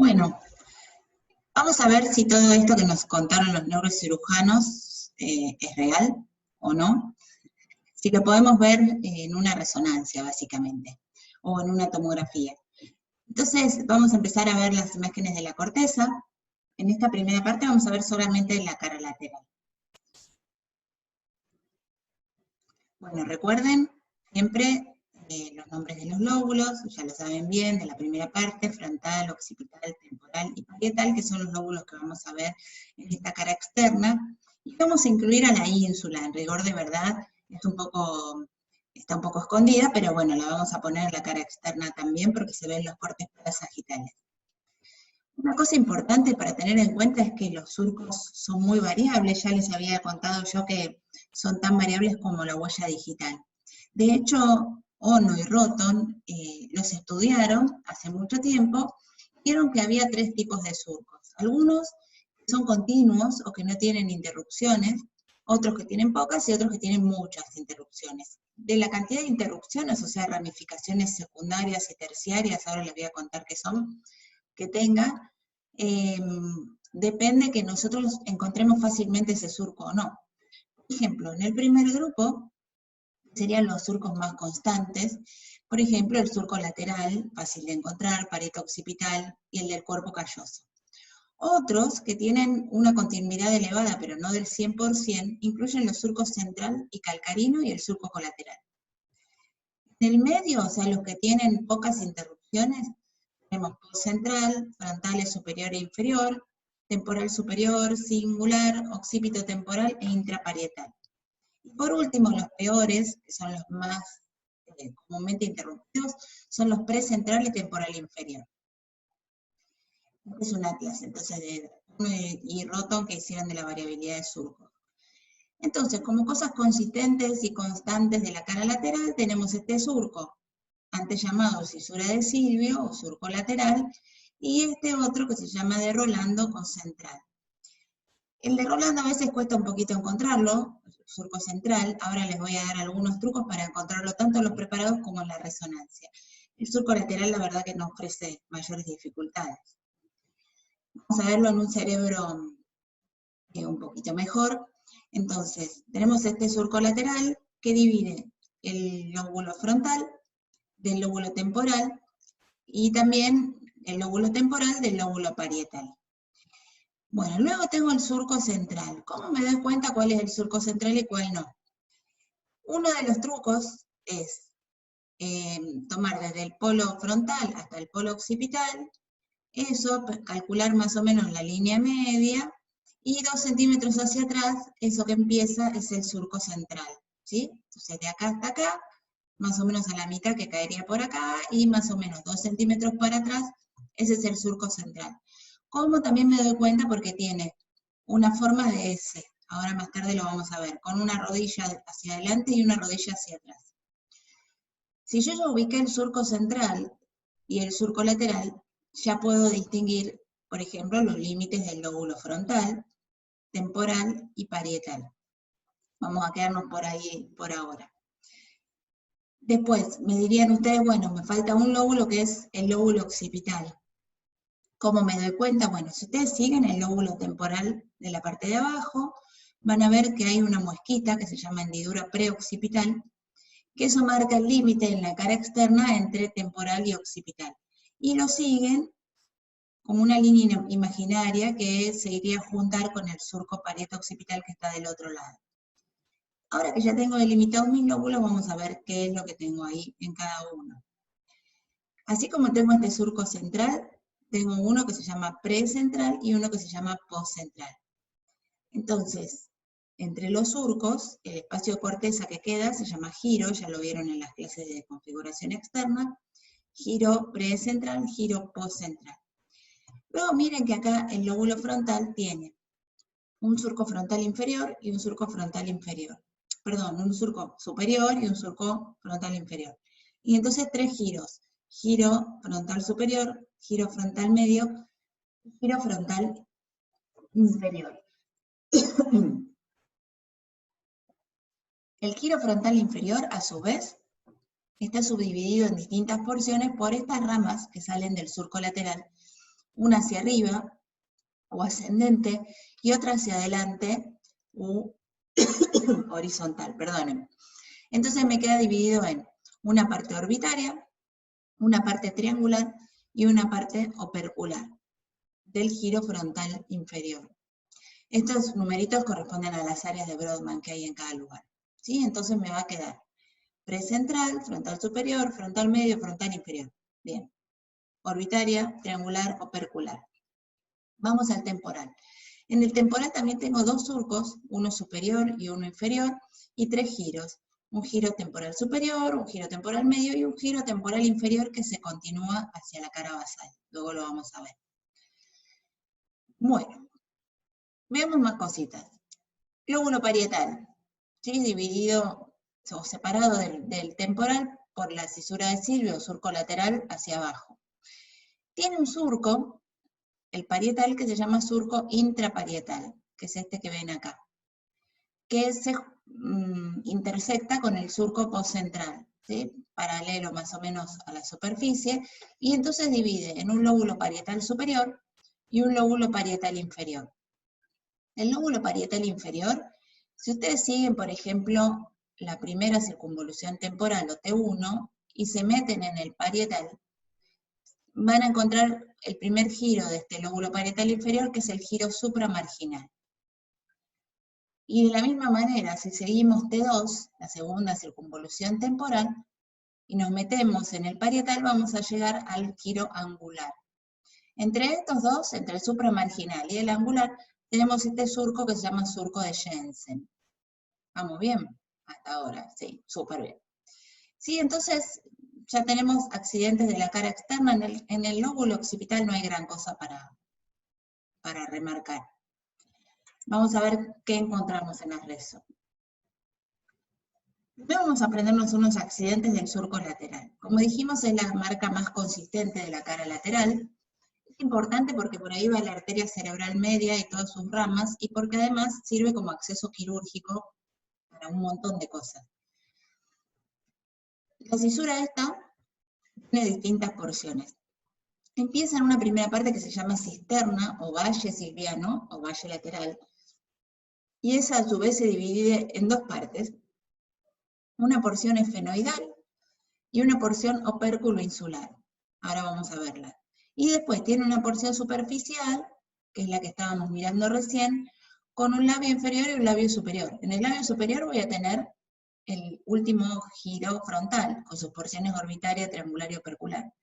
Bueno, vamos a ver si todo esto que nos contaron los neurocirujanos es real o no. Si lo podemos ver en una resonancia, básicamente, o en una tomografía. Entonces, vamos a empezar a ver las imágenes de la corteza. En esta primera parte vamos a ver solamente la cara lateral. Bueno, recuerden siempre los nombres de los lóbulos, ya lo saben bien, de la primera parte, frontal, occipital, temporal y parietal, que son los lóbulos que vamos a ver en esta cara externa. Y vamos a incluir a la ínsula, en rigor de verdad, está un poco escondida, pero bueno, la vamos a poner en la cara externa también porque se ven los cortes parasagitales. Una cosa importante para tener en cuenta es que los surcos son muy variables, ya les había contado yo que son tan variables como la huella digital. De hecho, Ono y Roton los estudiaron hace mucho tiempo, vieron que había tres tipos de surcos. Algunos que son continuos o que no tienen interrupciones, otros que tienen pocas y otros que tienen muchas interrupciones. De la cantidad de interrupciones, o sea, ramificaciones secundarias y terciarias, ahora les voy a contar qué son, que tenga, depende que nosotros encontremos fácilmente ese surco o no. Por ejemplo, en el primer grupo serían los surcos más constantes, por ejemplo, el surco lateral, fácil de encontrar, pared occipital, y el del cuerpo calloso. Otros, que tienen una continuidad elevada, pero no del 100%, incluyen los surcos central y calcarino y el surco colateral. En el medio, o sea, los que tienen pocas interrupciones, tenemos postcentral, frontales superior e inferior, temporal superior, singular, occipito temporal e intraparietal. Y por último, los peores, que son los más comúnmente interrumpidos, son los precentral y temporal inferior. Este es un atlas, entonces, de Ono y Roton, que hicieron de la variabilidad de surcos. Entonces, como cosas consistentes y constantes de la cara lateral, tenemos este surco, antes llamado cisura de Silvio, o surco lateral, y este otro que se llama de Rolando o central. El de Rolando a veces cuesta un poquito encontrarlo, surco central. Ahora les voy a dar algunos trucos para encontrarlo tanto en los preparados como en la resonancia. El surco lateral la verdad que no ofrece mayores dificultades. Vamos a verlo en un cerebro un poquito mejor. Entonces, tenemos este surco lateral que divide el lóbulo frontal del lóbulo temporal y también el lóbulo temporal del lóbulo parietal. Bueno, luego tengo el surco central. ¿Cómo me doy cuenta cuál es el surco central y cuál no? Uno de los trucos es tomar desde el polo frontal hasta el polo occipital, eso, calcular más o menos la línea media, y 2 centímetros hacia atrás, eso que empieza es el surco central, ¿sí? Entonces de acá hasta acá, más o menos a la mitad que caería por acá, y más o menos 2 centímetros para atrás, ese es el surco central. Como también me doy cuenta porque tiene una forma de S, ahora más tarde lo vamos a ver, con una rodilla hacia adelante y una rodilla hacia atrás. Si yo ya ubiqué el surco central y el surco lateral, ya puedo distinguir, por ejemplo, los límites del lóbulo frontal, temporal y parietal. Vamos a quedarnos por ahí por ahora. Después, me dirían ustedes, bueno, me falta un lóbulo que es el lóbulo occipital. ¿Cómo me doy cuenta? Bueno, si ustedes siguen el lóbulo temporal de la parte de abajo, van a ver que hay una muesquita que se llama hendidura preoccipital, que eso marca el límite en la cara externa entre temporal y occipital. Y lo siguen como una línea imaginaria que se iría a juntar con el surco parieto occipital que está del otro lado. Ahora que ya tengo delimitados mis lóbulos, vamos a ver qué es lo que tengo ahí en cada uno. Así como tengo este surco central, tengo uno que se llama precentral y uno que se llama postcentral. Entonces, entre los surcos, el espacio de corteza que queda se llama giro, ya lo vieron en las clases de configuración externa, giro precentral, giro postcentral. Luego miren que acá el lóbulo frontal tiene un surco frontal inferior y un surco frontal inferior. Perdón, un surco superior y un surco frontal inferior. Y entonces 3 giros. Giro frontal superior, giro frontal medio, giro frontal inferior. El giro frontal inferior, a su vez, está subdividido en distintas porciones por estas ramas que salen del surco lateral, una hacia arriba o ascendente y otra hacia adelante u horizontal, perdonen. Entonces me queda dividido en una parte orbitaria, una parte triangular y una parte opercular del giro frontal inferior. Estos numeritos corresponden a las áreas de Brodmann que hay en cada lugar, ¿sí? Entonces me va a quedar precentral, frontal superior, frontal medio, frontal inferior. Bien. Orbitaria, triangular, opercular. Vamos al temporal. En el temporal también tengo dos surcos, uno superior y uno inferior, y tres giros. Un giro temporal superior, un giro temporal medio y un giro temporal inferior que se continúa hacia la cara basal. Luego lo vamos a ver. Bueno, veamos más cositas. Lóbulo parietal, ¿sí? Dividido o separado del temporal por la cisura de Silvio o surco lateral hacia abajo. Tiene un surco, el parietal, que se llama surco intraparietal, que es este que ven acá, que se intersecta con el surco postcentral, ¿sí? Paralelo más o menos a la superficie, y entonces divide en un lóbulo parietal superior y un lóbulo parietal inferior. El lóbulo parietal inferior, si ustedes siguen, por ejemplo, la primera circunvolución temporal o T1 y se meten en el parietal, van a encontrar el primer giro de este lóbulo parietal inferior, que es el giro supramarginal. Y de la misma manera, si seguimos T2, la segunda circunvolución temporal, y nos metemos en el parietal, vamos a llegar al giro angular. Entre estos dos, entre el supramarginal y el angular, tenemos este surco que se llama surco de Jensen. ¿Vamos bien? Hasta ahora, sí, súper bien. Sí, entonces ya tenemos accidentes de la cara externa. En el lóbulo occipital no hay gran cosa para remarcar. Vamos a ver qué encontramos en el resto. Vamos a aprendernos unos accidentes del surco lateral. Como dijimos, es la marca más consistente de la cara lateral. Es importante porque por ahí va la arteria cerebral media y todas sus ramas, y porque además sirve como acceso quirúrgico para un montón de cosas. La cisura esta tiene distintas porciones. Empieza en una primera parte que se llama cisterna o valle silviano o valle lateral, y esa a su vez se divide en dos partes. Una porción esfenoidal y una porción opérculo insular. Ahora vamos a verla. Y después tiene una porción superficial, que es la que estábamos mirando recién, con un labio inferior y un labio superior. En el labio superior voy a tener el último giro frontal, con sus porciones orbitaria, triangular y opercular.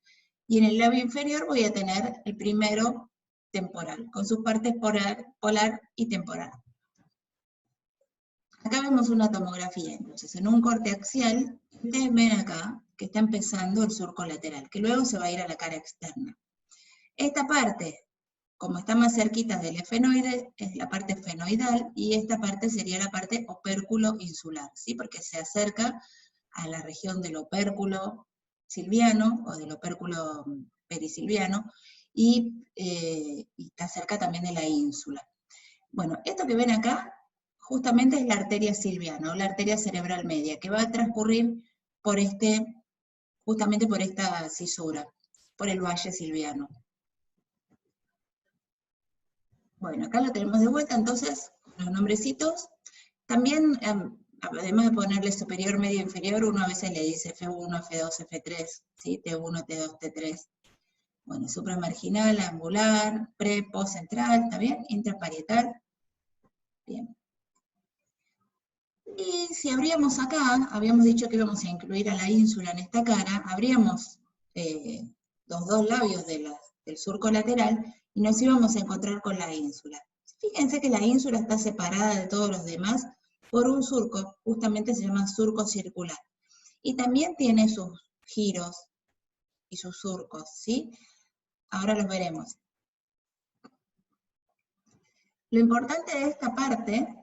Y en el labio inferior voy a tener el primero temporal, con sus partes polar y temporal. Acá vemos una tomografía, entonces, en un corte axial, ustedes ven acá que está empezando el surco lateral, que luego se va a ir a la cara externa. Esta parte, como está más cerquita del efenoide, es la parte fenoidal, y esta parte sería la parte opérculo insular, ¿sí? Porque se acerca a la región del opérculo silviano, o del opérculo perisilviano, y está cerca también de la ínsula. Bueno, esto que ven acá, justamente es la arteria silviana, o la arteria cerebral media, que va a transcurrir por justamente por esta cisura, por el valle silviano. Bueno, acá lo tenemos de vuelta, entonces, los nombrecitos. También, además de ponerle superior, medio, inferior, uno a veces le dice F1, F2, F3, ¿sí? T1, T2, T3. Bueno, supramarginal, angular, pre, post, central, ¿está bien? Intraparietal. Bien. Y si abríamos acá, habíamos dicho que íbamos a incluir a la ínsula en esta cara, abríamos los dos labios del surco lateral y nos íbamos a encontrar con la ínsula. Fíjense que la ínsula está separada de todos los demás por un surco, justamente se llama surco circular. Y también tiene sus giros y sus surcos, ¿sí? Ahora los veremos. Lo importante de esta parte,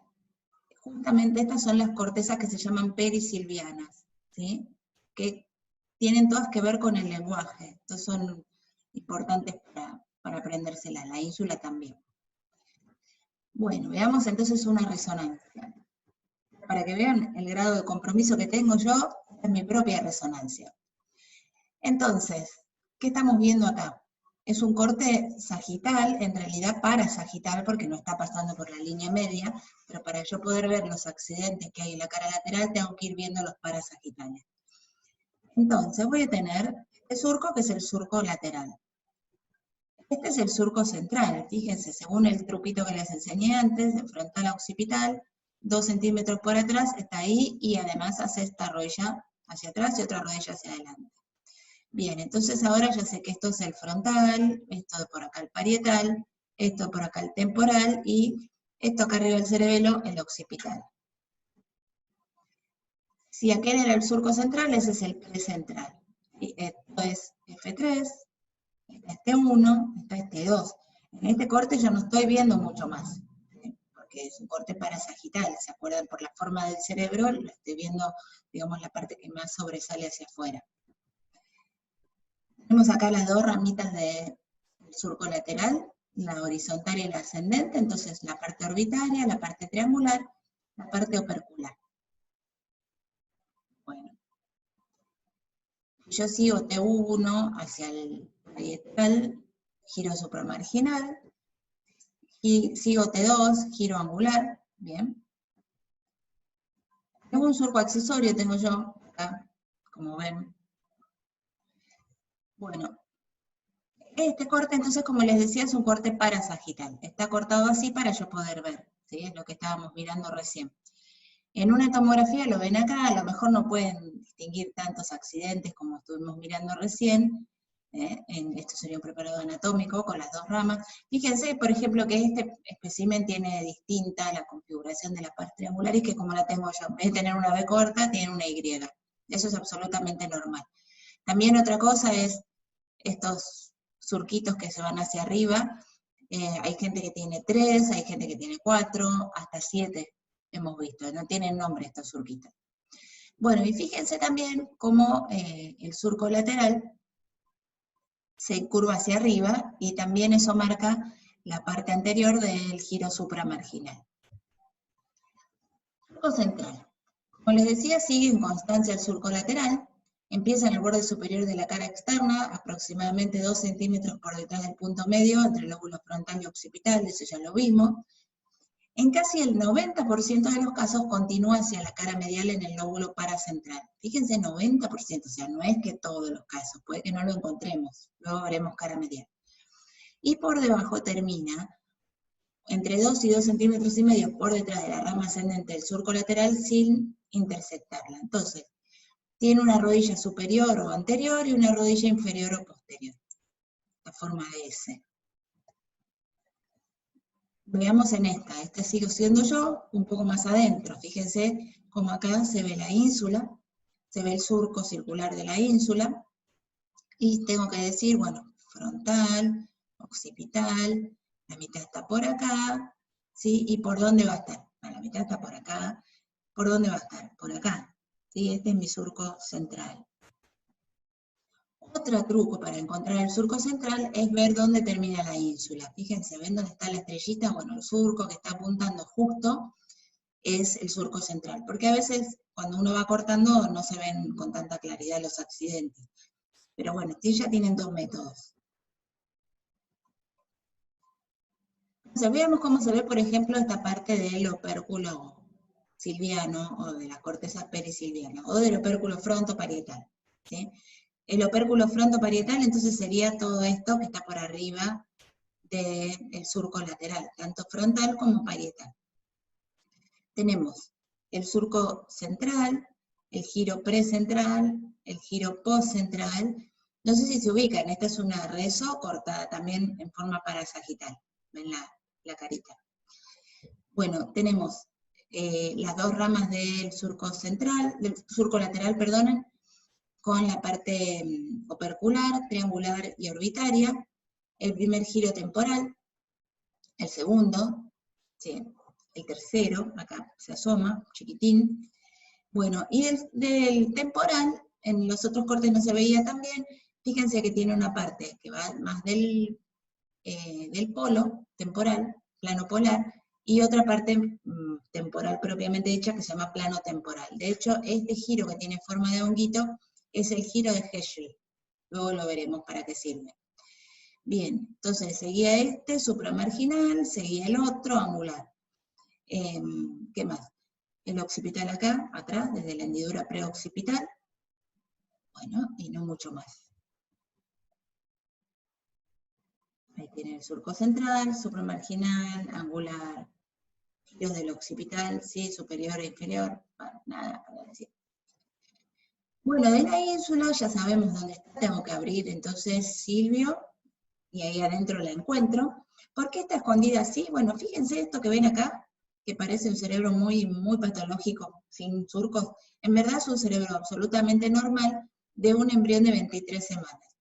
justamente estas son las cortezas que se llaman perisilvianas, ¿sí? Que tienen todas que ver con el lenguaje, entonces son importantes para aprendérselas, la ínsula también. Bueno, veamos entonces una resonancia. Para que vean el grado de compromiso que tengo yo, es mi propia resonancia. Entonces, ¿qué estamos viendo acá? es un corte sagital, en realidad parasagital, porque no está pasando por la línea media, pero para yo poder ver los accidentes que hay en la cara lateral, tengo que ir viendo los parasagitales. Entonces voy a tener este surco, que es el surco lateral. Este es el surco central, fíjense, según el truquito que les enseñé antes, de frontal a occipital, 2 centímetros por atrás, está ahí, y además hace esta rodilla hacia atrás y otra rodilla hacia adelante. Bien, entonces ahora ya sé que esto es el frontal, esto de por acá el parietal, esto por acá el temporal, y esto acá arriba del cerebelo, el occipital. Si aquel era el surco central, ese es el precentral. Y esto es F3, está este 1, está este 2. En este corte yo no estoy viendo mucho más, porque es un corte parasagital, ¿se acuerdan? Por la forma del cerebro, lo estoy viendo, digamos, la parte que más sobresale hacia afuera. Tenemos acá las dos ramitas del surco lateral, la horizontal y la ascendente, entonces la parte orbitaria, la parte triangular, la parte opercular. Bueno, yo sigo T1 hacia el parietal, giro supramarginal, y sigo T2, giro angular, bien. Tengo un surco accesorio, tengo yo acá, como ven. Bueno, este corte, entonces, como les decía, es un corte parasagital. Está cortado así para yo poder ver, ¿sí? Es lo que estábamos mirando recién. En una tomografía lo ven acá, a lo mejor no pueden distinguir tantos accidentes como estuvimos mirando recién. Esto sería un preparado anatómico con las dos ramas. Fíjense, por ejemplo, que este espécimen tiene distinta la configuración de la parte triangular y que como la tengo yo, en vez de tener una B corta, tiene una Y. Eso es absolutamente normal. También otra cosa es estos surquitos que se van hacia arriba. Hay gente que tiene 3, hay gente que tiene 4, hasta 7 hemos visto. No tienen nombre estos surquitos. Bueno, y fíjense también cómo el surco lateral se curva hacia arriba, y también eso marca la parte anterior del giro supramarginal. Surco central. Como les decía, sigue en constancia el surco lateral, empieza en el borde superior de la cara externa, aproximadamente 2 centímetros por detrás del punto medio, entre el lóbulo frontal y occipital, eso ya lo vimos. En casi el 90% de los casos continúa hacia la cara medial en el lóbulo paracentral. Fíjense, 90%, o sea, no es que todos los casos, puede que no lo encontremos, luego veremos cara medial. Y por debajo termina entre 2 y 2,5 centímetros por detrás de la rama ascendente del surco lateral sin intersectarla. Entonces, tiene una rodilla superior o anterior y una rodilla inferior o posterior, la forma de S. Veamos en esta sigo siendo yo, un poco más adentro. Fíjense cómo acá se ve la ínsula, se ve el surco circular de la ínsula, y tengo que decir, bueno, frontal, occipital, la mitad está por acá, ¿sí? ¿Y por dónde va a estar? La mitad está por acá. ¿Por dónde va a estar? Por acá, ¿sí? Este es mi surco central. Otro truco para encontrar el surco central es ver dónde termina la ínsula. Fíjense, ¿ven dónde está la estrellita? Bueno, el surco que está apuntando justo es el surco central, porque a veces cuando uno va cortando no se ven con tanta claridad los accidentes. Pero bueno, ya tienen dos métodos. Entonces, veamos cómo se ve, por ejemplo, esta parte del opérculo silviano, o de la corteza perisilviana, o del opérculo frontoparietal, ¿sí? El opérculo frontoparietal, entonces, sería todo esto que está por arriba del surco lateral, tanto frontal como parietal. Tenemos el surco central, el giro precentral, el giro postcentral. No sé si se ubican, esta es una reso cortada también en forma parasagital. Ven la carita. Bueno, tenemos las dos ramas del surco central, del surco lateral, perdonen, con la parte opercular, triangular y orbitaria. El primer giro temporal, el segundo, ¿sí? El tercero, acá se asoma, chiquitín. Bueno, y del temporal, en los otros cortes no se veía tan bien. Fíjense que tiene una parte que va más del polo temporal, plano polar, y otra parte temporal propiamente dicha que se llama plano temporal. De hecho, este giro que tiene forma de honguito es el giro de Hershey. Luego lo veremos para qué sirve. Bien, entonces seguía este, supramarginal, seguía el otro, angular. ¿Qué más? El occipital acá, atrás, desde la hendidura preoccipital. Bueno, y no mucho más. Ahí tiene el surco central, supramarginal, angular, giros del occipital, sí, superior e inferior, bueno, nada para decir. Bueno, de la ínsula ya sabemos dónde está, tengo que abrir entonces Silvio, y ahí adentro la encuentro. ¿Por qué está escondida así? Bueno, fíjense esto que ven acá, que parece un cerebro muy, muy patológico, sin surcos. En verdad es un cerebro absolutamente normal de un embrión de 23 semanas.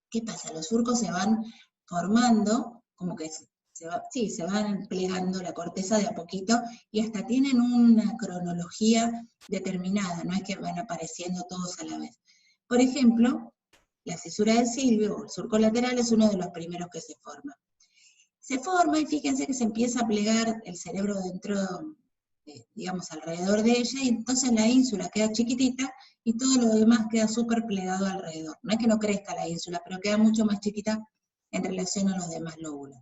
¿Qué pasa? Los surcos se van formando, como que se van plegando la corteza de a poquito, y hasta tienen una cronología determinada, no es que van apareciendo todos a la vez. Por ejemplo, la cisura del Silvio, o el surco lateral, es uno de los primeros que se forma. Se forma y fíjense que se empieza a plegar el cerebro dentro, digamos, alrededor de ella, y entonces la ínsula queda chiquitita y todo lo demás queda súper plegado alrededor. No es que no crezca la ínsula, pero queda mucho más chiquita en relación a los demás lóbulos.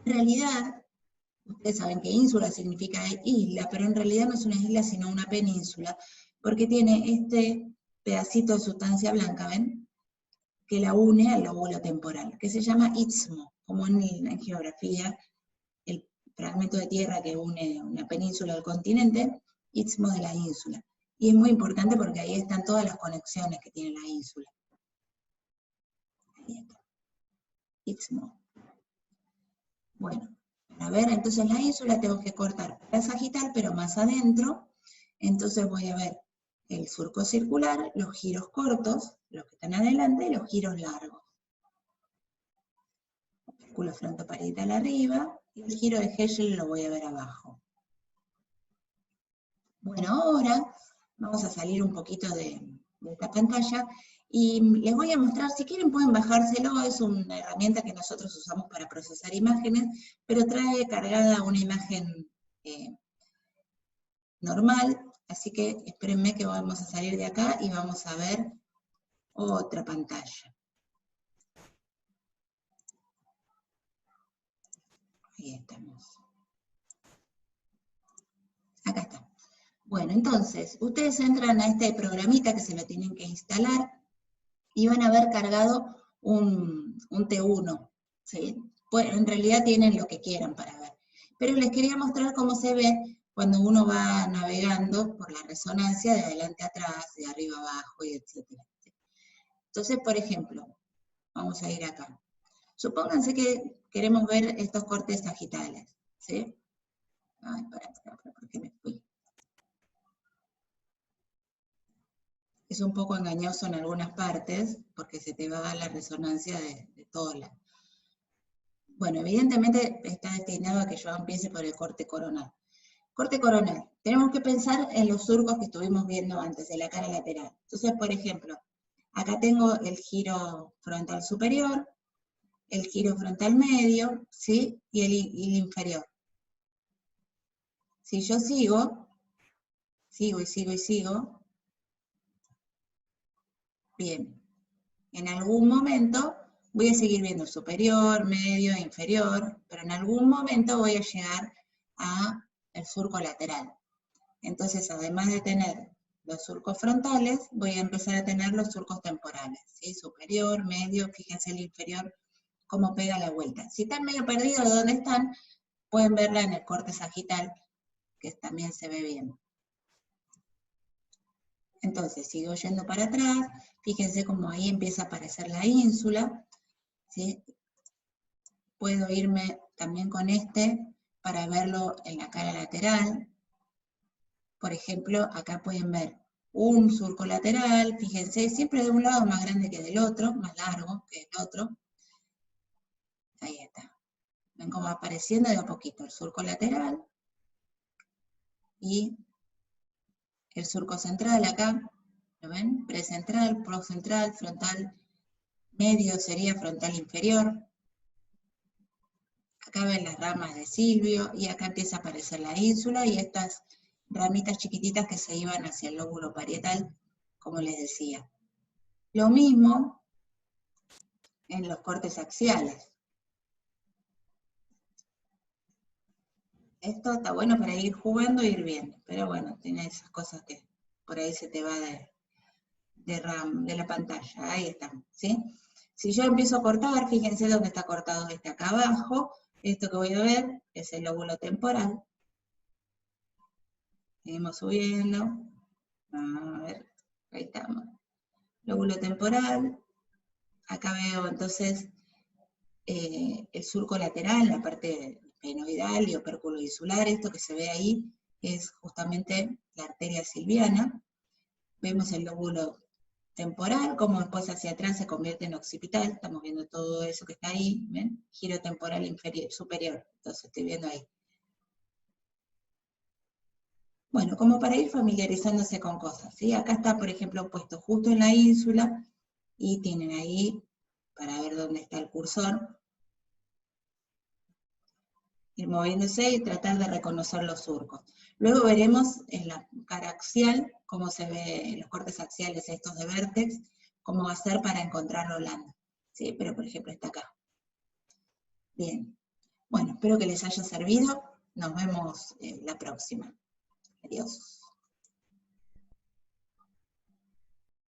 En realidad, ustedes saben que ínsula significa isla, pero en realidad no es una isla sino una península, porque tiene este pedacito de sustancia blanca, ¿ven?, que la une al lóbulo temporal, que se llama istmo, como en geografía, el fragmento de tierra que une una península al continente, istmo de la ínsula. Y es muy importante porque ahí están todas las conexiones que tiene la ínsula. Ahí está. Istmo. Bueno, para ver entonces la ínsula tengo que cortar la sagital, pero más adentro. Entonces voy a ver el surco circular, los giros cortos, los que están adelante, y los giros largos. Círculo frontoparietal arriba, y el giro de Herschel lo voy a ver abajo. Bueno, ahora vamos a salir un poquito de esta pantalla y les voy a mostrar, si quieren pueden bajárselo, es una herramienta que nosotros usamos para procesar imágenes, pero trae cargada una imagen normal, así que espérenme que vamos a salir de acá y vamos a ver otra pantalla. Ahí estamos. Acá está. Bueno, entonces, ustedes entran a este programita que se lo tienen que instalar y van a ver cargado un T1, ¿sí? Pues en realidad tienen lo que quieran para ver. Pero les quería mostrar cómo se ve cuando uno va navegando por la resonancia de adelante a atrás, de arriba a abajo, y etc. Entonces, por ejemplo, vamos a ir acá. Supónganse que queremos ver estos cortes sagitales, ¿sí? Ay, ¿por qué me fui? Es un poco engañoso en algunas partes, porque se te va la resonancia de todo lado. Bueno, evidentemente está destinado a que yo empiece por el corte coronal. Corte coronal. Tenemos que pensar en los surcos que estuvimos viendo antes, de la cara lateral. Entonces, por ejemplo, acá tengo el giro frontal superior, el giro frontal medio, ¿sí? Y el inferior. Si yo sigo y sigo, bien, en algún momento voy a seguir viendo superior, medio, inferior, pero en algún momento voy a llegar al surco lateral. Entonces, además de tener los surcos frontales, voy a empezar a tener los surcos temporales, ¿sí? Superior, medio, fíjense el inferior, cómo pega la vuelta. Si están medio perdidos de dónde están, pueden verla en el corte sagital, que también se ve bien. Entonces, sigo yendo para atrás, fíjense cómo ahí empieza a aparecer la ínsula, ¿sí? Puedo irme también con este para verlo en la cara lateral. Por ejemplo, acá pueden ver un surco lateral, fíjense, siempre de un lado más grande que del otro, más largo que el otro. Ahí está. Ven cómo va apareciendo de a poquito el surco lateral y el surco central acá. ¿Lo ven? Precentral, procentral, frontal medio sería frontal inferior. Acá ven las ramas de Silvio y acá empieza a aparecer la ínsula y estas ramitas chiquititas que se iban hacia el lóbulo parietal, como les decía. Lo mismo en los cortes axiales. Esto está bueno para ir jugando e ir viendo, pero bueno, tiene esas cosas que por ahí se te va de la pantalla. Ahí está, ¿sí? Si yo empiezo a cortar, fíjense dónde está cortado este acá abajo. Esto que voy a ver es el lóbulo temporal. Seguimos subiendo. A ver, ahí estamos. Lóbulo temporal. Acá veo entonces el surco lateral, la parte penoidal y opérculo insular. Esto que se ve ahí es justamente la arteria silviana. Vemos el lóbulo temporal, como después hacia atrás se convierte en occipital. Estamos viendo todo eso que está ahí, ¿ven? Giro temporal inferior, superior. Entonces estoy viendo ahí. Bueno, como para ir familiarizándose con cosas, ¿sí? Acá está, por ejemplo, puesto justo en la ínsula, y tienen ahí, para ver dónde está el cursor, ir moviéndose y tratar de reconocer los surcos. Luego veremos en la cara axial cómo se ve los cortes axiales estos de vértex, cómo va a ser para encontrarlo blando, ¿sí? Pero por ejemplo está acá. Bien. Bueno, espero que les haya servido. Nos vemos la próxima. Adiós.